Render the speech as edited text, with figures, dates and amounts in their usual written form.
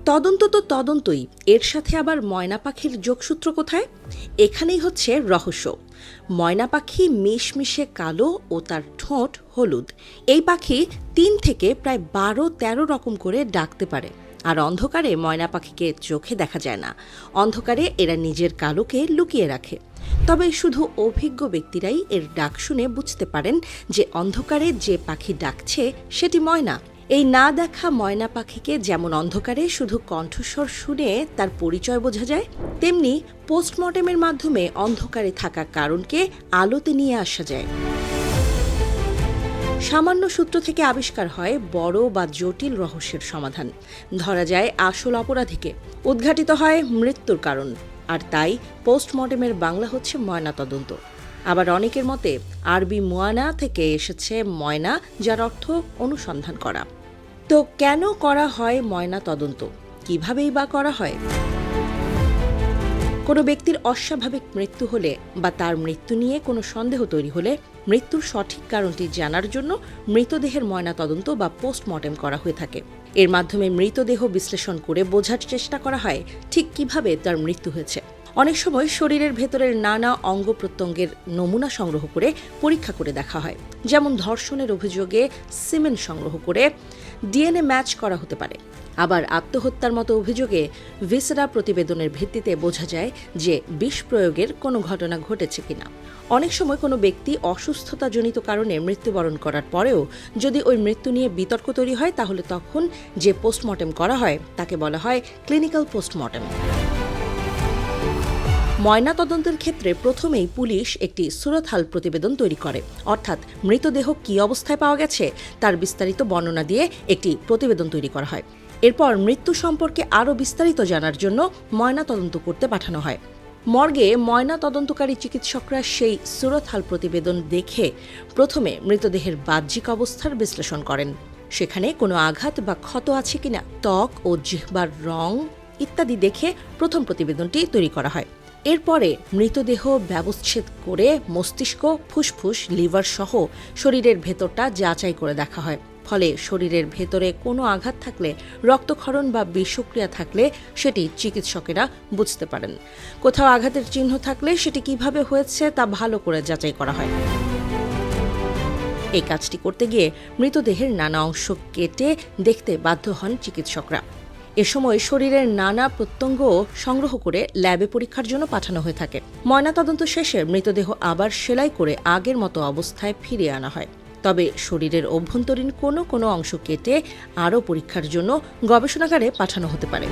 তদন্ত তো তদন্তই, এর সাথে আবার ময়না পাখির যোগসূত্র কোথায়? এখানেই হচ্ছে রহস্য। ময়না পাখি মিশমিশে কালো ও তার ঠোঁট হলুদ। এই পাখি ৩ থেকে প্রায় ১২-১৩ রকম করে ডাকতে পারে। আর অন্ধকারে ময়না পাখিকে চোখে দেখা যায় না। অন্ধকারে এরা নিজের কালোকে লুকিয়ে রাখে। তবে শুধু অভিজ্ঞ ব্যক্তিরাই এর ডাক শুনে বুঝতে পারেন যে অন্ধকারে যে পাখি ডাকছে সেটি ময়না। এই না দেখা ময়না পাখিকে যেমন অন্ধকারে শুধু কণ্ঠস্বর শুনে তার পরিচয় বোঝা যায়, তেমনি পোস্টমর্টেমের মাধ্যমে অন্ধকারে থাকা কারণকে আলোতে নিয়ে আসা যায়। সামান্য সূত্র থেকে আবিষ্কার হয় বড় বা জটিল রহস্যের সমাধান। ধরা যায় আসল অপরাধীকে, উদ্ঘাটিত হয় মৃত্যুর কারণ। আর তাই পোস্টমর্টেমের বাংলা হচ্ছে ময়নাতদন্ত। আবার অনেকের মতে আরবি মুয়ানা থেকে এসেছে ময়না, যার অর্থ অনুসন্ধান করা। তো কেন করা হয় ময়না তদন্ত? কিভাবেই বা করা হয়? কোনো ব্যক্তির অস্বাভাবিক মৃত্যু হলে বা তার মৃত্যু নিয়ে কোনো সন্দেহ তৈরি হলে মৃত্যুর সঠিক কারণটি জানার জন্য মৃতদেহের ময়নাতদন্ত বা পোস্টমর্টেম করা হয়ে থাকে। এর মাধ্যমে মৃতদেহ বিশ্লেষণ করে বোঝার চেষ্টা করা হয় ঠিক কিভাবে তার মৃত্যু হয়েছে। অনেক সময় শরীরের ভেতরের নানা অঙ্গ প্রত্যঙ্গের নমুনা সংগ্রহ করে পরীক্ষা করে দেখা হয়। যেমন ধর্ষণের অভিযোগে সিমেন সংগ্রহ করে ডিএনএ ম্যাচ করা হতে পারে। আবার আত্মহত্যার মতো অভিযোগে ভিসেরা প্রতিবেদনের ভিত্তিতে বোঝা যায় যে বিষ প্রয়োগের কোনো ঘটনা ঘটেছে কিনা। অনেক সময় কোনো ব্যক্তি অসুস্থতাজনিত কারণে মৃত্যুবরণ করার পরেও যদি ওই মৃত্যু নিয়ে বিতর্ক তৈরি হয়, তাহলে তখন যে পোস্টমর্টেম করা হয় তাকে বলা হয় ক্লিনিক্যাল পোস্টমর্টেম। ময়নাতদন্তের ক্ষেত্রে প্রথমেই পুলিশ একটি সুরতহাল প্রতিবেদন তৈরি করে, অর্থাৎ মৃতদেহ কী অবস্থায় পাওয়া গেছে তার বিস্তারিত বর্ণনা দিয়ে একটি প্রতিবেদন তৈরি করা হয়। এরপর মৃত্যু সম্পর্কে আরও বিস্তারিত জানার জন্য ময়নাতদন্ত করতে পাঠানো হয়। মর্গে ময়নাতদন্তকারী চিকিৎসকরা সেই সুরতহাল প্রতিবেদন দেখে প্রথমে মৃতদেহের বাহ্যিক অবস্থার বিশ্লেষণ করেন। সেখানে কোনো আঘাত বা ক্ষত আছে কিনা, ত্বক ও জিহ্বার রং ইত্যাদি দেখে প্রথম প্রতিবেদনটি তৈরি করা হয়। এরপরে মৃতদেহ ব্যবচ্ছেদ করে মস্তিষ্ক, ফুসফুস, লিভার সহ শরীরের ভেতরটা যাচাই করে দেখা হয়। ফলে শরীরের ভেতরে কোনো আঘাত থাকলে, রক্তক্ষরণ বা বিষক্রিয়া থাকলে সেটি চিকিৎসকেরা বুঝতে পারেন। কোথাও আঘাতের চিহ্ন থাকলে সেটি কিভাবে হয়েছে তা ভালো করে যাচাই করা হয়। এই কাজটি করতে গিয়ে মৃতদেহের নানা অংশ কেটে দেখতে বাধ্য হন চিকিৎসকরা। এ সময় শরীরের নানা প্রত্যঙ্গ সংগ্রহ করে ল্যাবে পরীক্ষার জন্য পাঠানো হয়ে থাকে। ময়নাতদন্ত শেষে মৃতদেহ আবার সেলাই করে আগের মতো অবস্থায় ফিরিয়ে আনা হয়। তবে শরীরের অভ্যন্তরীণ কোনো অংশ কেটে আরও পরীক্ষার জন্য গবেষণাগারে পাঠানো হতে পারে।